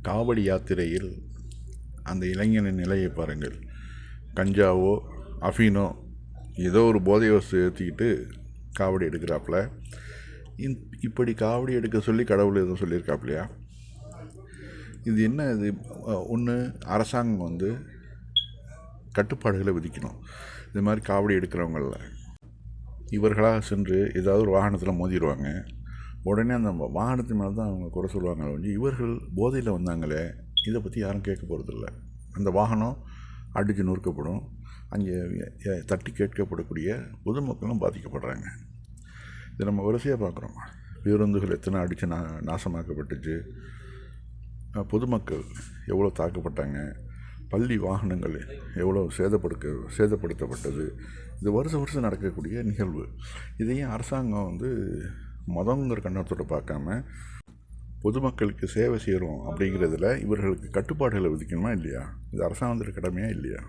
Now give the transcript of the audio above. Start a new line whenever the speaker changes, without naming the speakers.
காவடி யாத்திரையில் அந்த இளைஞனின் நிலையை பாருங்கள். கஞ்சாவோ அஃபீனோ ஏதோ ஒரு போதை வஸ்து ஏற்றிக்கிட்டு காவடி எடுக்கிறாப்புல. இப்படி காவடி எடுக்க சொல்லி கடவுள் எதுவும் சொல்லியிருக்காப்புலையா? இது என்ன இது? ஒன்று அரசாங்கம் கட்டுப்பாடுகளை விதிக்கணும். இது மாதிரி காவடி எடுக்கிறவங்கள இவர்களாக சென்று ஏதாவது ஒரு வாகனத்தில் மோதிடுவாங்க. உடனே அந்த வாகனத்தின் மேலே தான் அவங்க குறை சொல்லுவாங்க. இவர்கள் போதையில் வந்தாங்களே, இதை பற்றி யாரும் கேட்க போகிறதில்ல. அந்த வாகனம் அடித்து நொறுக்கப்படும். அங்கே தட்டி கேட்கப்படக்கூடிய பொதுமக்களும் பாதிக்கப்படுறாங்க. இதை நம்ம வரிசையாக பார்க்குறோம். பேருந்துகள் எத்தனை அடித்து நாசமாக்கப்பட்டுச்சு, பொதுமக்கள் எவ்வளோ தாக்கப்பட்டாங்க, பள்ளி வாகனங்கள் எவ்வளோ சேதப்படுத்தப்பட்டது. இது வருஷம் நடக்கக்கூடிய நிகழ்வு. இதையும் அரசாங்கம் மதங்கிற கண்ணத்தோடு பார்க்காம பொதுமக்களுக்கு சேவை செய்கிறோம் அப்படிங்கிறதுல இவர்களுக்கு கட்டுப்பாடுகளை விதிக்கணுமா இல்லையா? இது அரசாங்கத்தோட கடமையா இல்லையா?